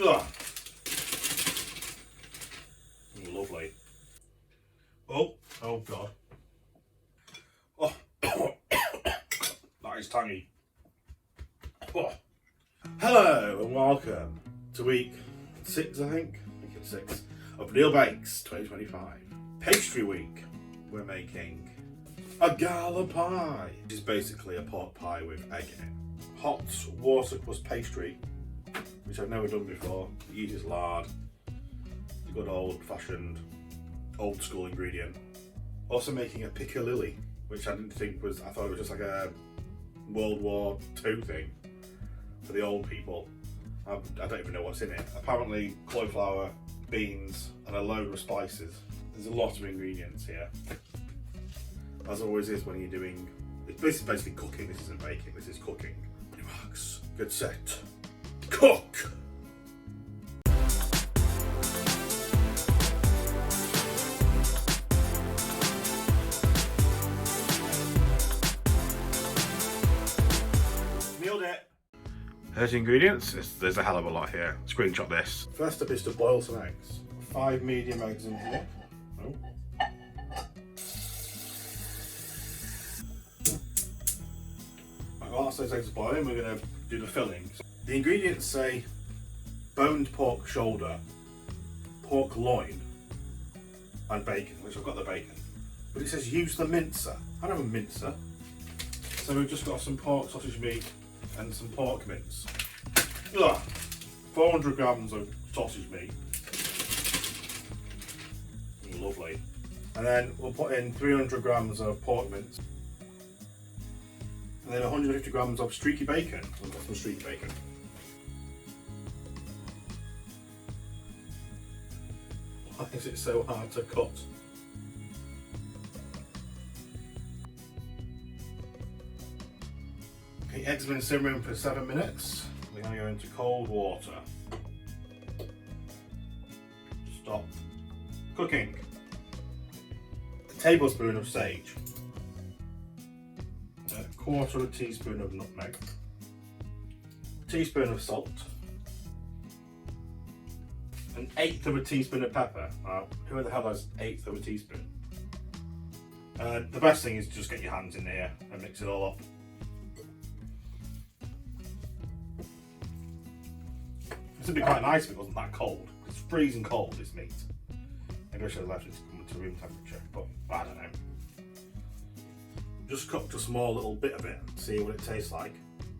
Ugh. Lovely. Oh God. Oh, that is tangy. Oh. Hello and welcome to week 6, I think it's 6, of Neil Bakes 2025. Pastry week. We're making a Gala Pie, which is basically a pork pie with egg in it. Hot water plus pastry, which I've never done before. It uses lard. It's a good old-fashioned, old-school ingredient. Also making a Piccalilli, which I didn't think was, I thought it was just like a World War II thing for the old people. I don't even know what's in it. Apparently cauliflower, beans, and a load of spices. There's a lot of ingredients here. As always is when you're doing, this is basically cooking, this isn't baking, this is cooking. Relax, get set, cook! Nailed it! There's the ingredients, there's a hell of a lot here. Screenshot this. First step is to boil some eggs. 5 medium eggs in here. Oh. Whilst those eggs are boiling, we're going to do the fillings. The ingredients say boned pork shoulder, pork loin, and bacon, which I've got the bacon. But it says use the mincer. I don't have a mincer. So we've just got some pork sausage meat and some pork mince. Ugh. 400 grams of sausage meat. Lovely. And then we'll put in 300 grams of pork mince. And then 150 grams of streaky bacon. We've got some streaky bacon. Why is it so hard to cut? Okay, eggs have been simmering for 7 minutes. We're going to go into cold water. Stop cooking. A tablespoon of sage. A quarter of a teaspoon of nutmeg, a teaspoon of salt, an 1/8 of a teaspoon of pepper. Who the hell has 1/8 of a teaspoon? The best thing is to just get your hands in here and mix it all up. This would be quite nice if it wasn't that cold. It's freezing cold, this meat. Maybe I should have left it to come to room temperature, but I don't know. Just cooked a small little bit of it, see what it tastes like,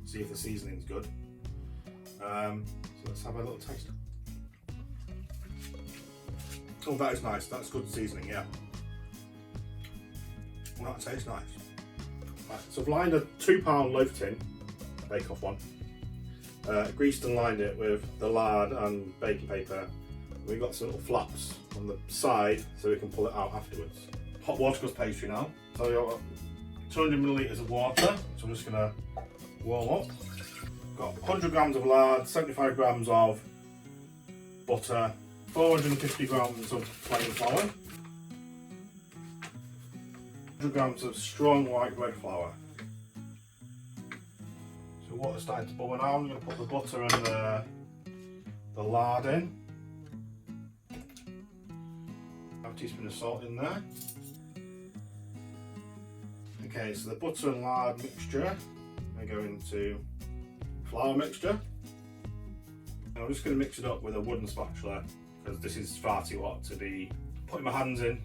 see if the seasoning's good. So let's have a little taste. Oh, that is nice, that's good seasoning, yeah. Well, that tastes nice. Right, so I've lined a 2-pound loaf tin, bake-off one. Greased and lined it with the lard and baking paper. We've got some little flaps on the side so we can pull it out afterwards. Hot watercress pastry now. So you've got 200 millilitres of water, so I'm just going to warm up. Got 100 grams of lard, 75 grams of butter, 450 grams of plain flour, 100 grams of strong white bread flour. So water's starting to boil now. I'm going to put the butter and the lard in. Have a teaspoon of salt in there. Okay, so the butter and lard mixture, I go into flour mixture. And I'm just going to mix it up with a wooden spatula because this is far too hot to be putting my hands in.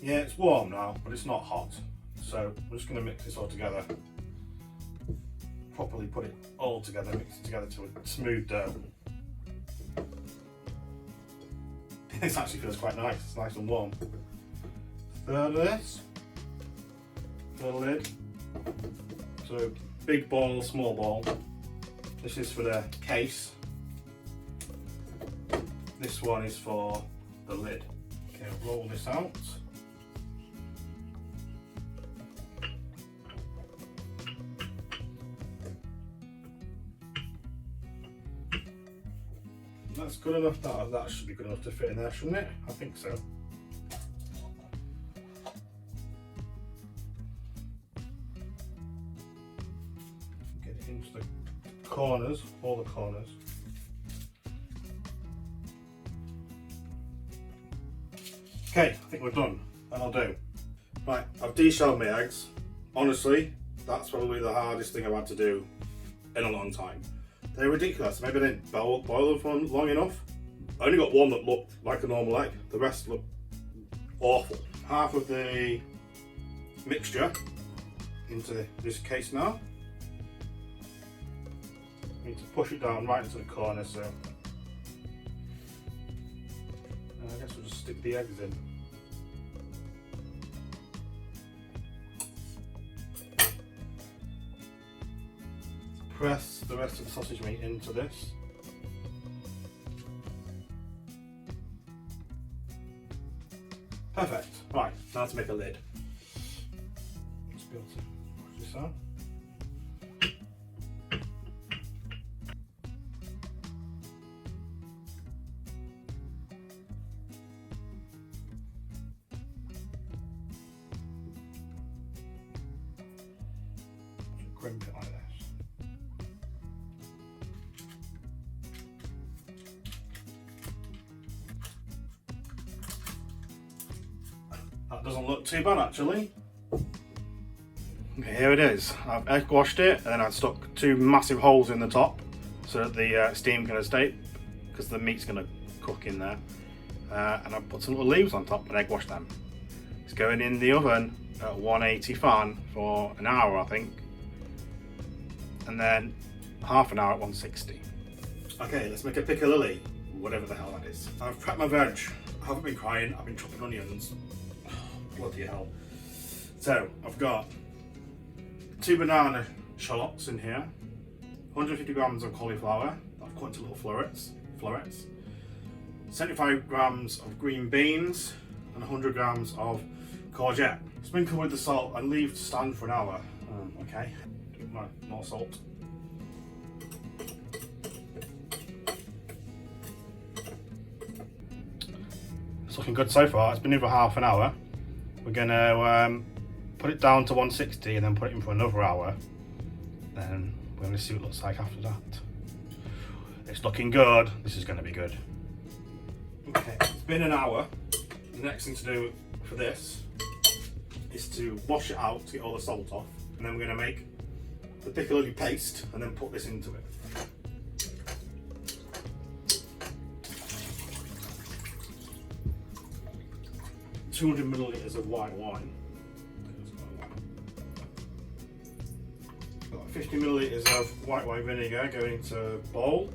Yeah, it's warm now, but it's not hot. So I'm just going to mix this all together. Properly put it all together, mix it together to a smooth dough. This actually feels quite nice, it's nice and warm. Third of this, the lid. So big ball, small ball. This is for the case. This one is for the lid. Okay, I'll roll this out. That's good enough. That should be good enough to fit in there, shouldn't it? I think so. into the corners, all the corners. Okay, I think we're done. That'll do. Right, I've deshelled my eggs. Honestly, that's probably the hardest thing I've had to do in a long time. They're ridiculous. Maybe I didn't boil them for long enough. I only got one that looked like a normal egg. The rest looked awful. Half of the mixture into this case now. Need to push it down right into the corner, so. And I guess we'll just stick the eggs in. Press the rest of the sausage meat into this. Perfect. Right, now to make a lid. Just be able to push this out. Crimp it like this. That doesn't look too bad actually. Okay, here it is. I've egg washed it and then I've stuck 2 massive holes in the top so that the steam can escape because the meat's going to cook in there. And I've put some little leaves on top and egg washed them. It's going in the oven at 180 fan for an hour, I think. And then half an hour at 160. Okay, let's make a piccalilli, whatever the hell that is. I've prepped my veg. I haven't been crying, I've been chopping onions. Bloody hell. So, I've got 2 banana shallots in here, 150 grams of cauliflower, I've cut into little florets, 75 grams of green beans, and 100 grams of courgette. Sprinkle with the salt and leave to stand for an hour. Okay, give more salt. It's looking good so far. It's been in for half an hour. We're gonna put it down to 160 and then put it in for another hour. Then we're gonna see what it looks like after that. It's looking good. This is gonna be good. Okay, it's been an hour. The next thing to do for this is to wash it out to get all the salt off, and then we're going to make the piccalilli paste and then put this into it. $200 millilitres of white wine. Got 50 millilitres of white wine vinegar going into a bowl.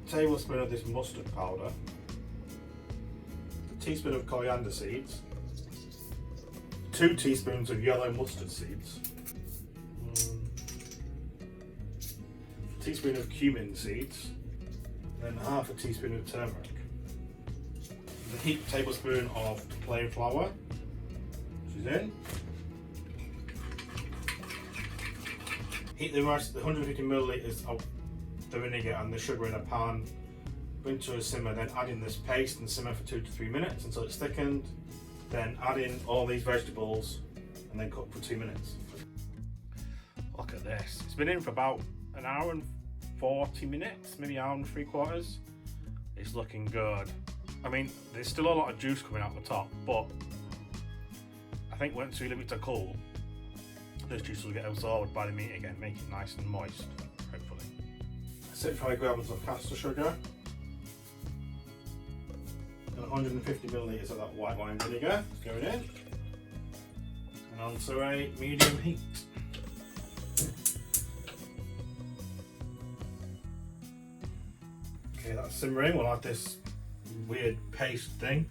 A tablespoon of this mustard powder. A teaspoon of coriander seeds. 2 teaspoons of yellow mustard seeds, a teaspoon of cumin seeds, and half a teaspoon of turmeric. A heaped tablespoon of plain flour, which is in. Heat the rest, the 150 millilitres of the vinegar and the sugar in a pan, bring to a simmer, then add in this paste and simmer for 2 to 3 minutes until it's thickened. Then add in all these vegetables and then cook for 2 minutes. Look at this. It's been in for about an hour and 40 minutes, maybe an hour and 3/4. It's looking good. I mean, there's still a lot of juice coming out the top, but I think once we leave it to cool, those juices will get absorbed by the meat again, make it nice and moist, hopefully. 75 grams of caster sugar. 150 millilitres of that white wine vinegar going in, and onto a medium heat. Okay, that's simmering. We'll add this weird paste thing.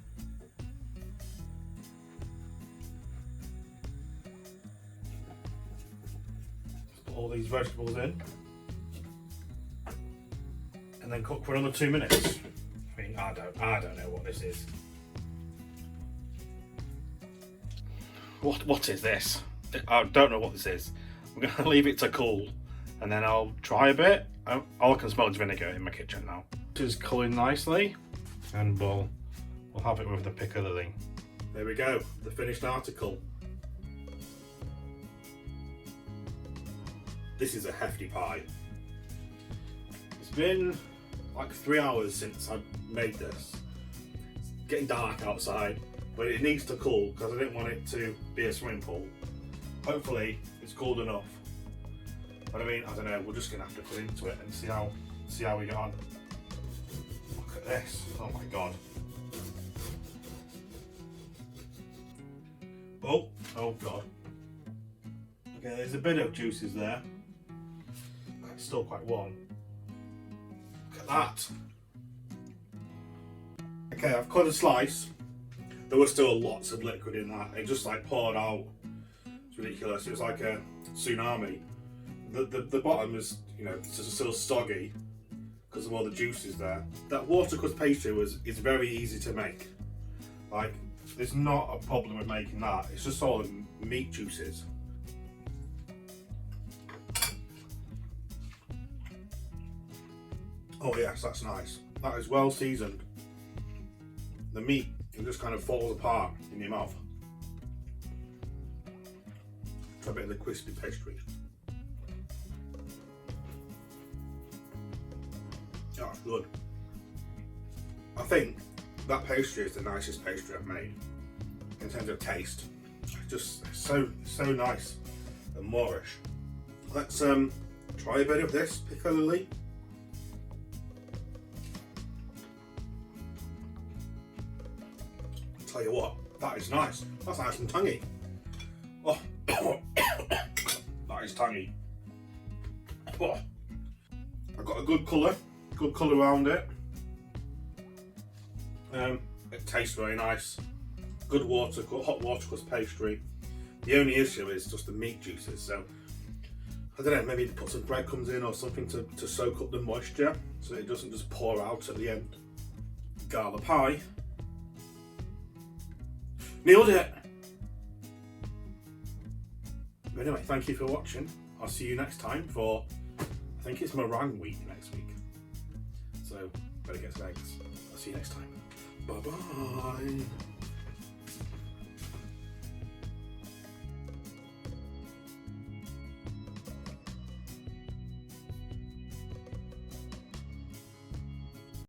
Just put all these vegetables in, and then cook for another 2 minutes. I don't know what this is. What is this? I don't know what this is. I'm gonna leave it to cool and then I'll try a bit. All I can smell is vinegar in my kitchen now. This is colouring nicely, and we'll have it with the piccalilli. There we go, the finished article. This is a hefty pie. It's been like 3 hours since I made this. It's getting dark outside, but it needs to cool because I didn't want it to be a swimming pool. Hopefully it's cooled enough. But I mean, I don't know, we're just gonna have to put into it and see how we get on. Look at this, oh my god. Oh god. Okay, there's a bit of juices there. It's still quite warm. Look at that. Okay, I've cut a slice. There was still lots of liquid in that. It just like poured out. It's ridiculous. It was like a tsunami. The bottom is, you know, still soggy because of all the juices there. That watercrust pastry is very easy to make. Like, there's not a problem with making that. It's just all the meat juices. Oh yes, that's nice. That is well seasoned. The meat, it just kind of falls apart in your mouth. Try a bit of the crispy pastry. Oh, it's good. I think that pastry is the nicest pastry I've made in terms of taste. Just so nice and moorish. Let's try a bit of this Piccalilli. Tell you what, that is nice. That's nice and tangy. Oh, that is tangy. Oh, I've got a good colour around it. It tastes very nice. Good hot watercrust pastry. The only issue is just the meat juices. So I don't know, maybe put some breadcrumbs in or something to soak up the moisture so it doesn't just pour out at the end. Gala Pie. Nailed it! But anyway, thank you for watching. I'll see you next time for, I think it's meringue week next week. So, better get some eggs. I'll see you next time. Bye bye!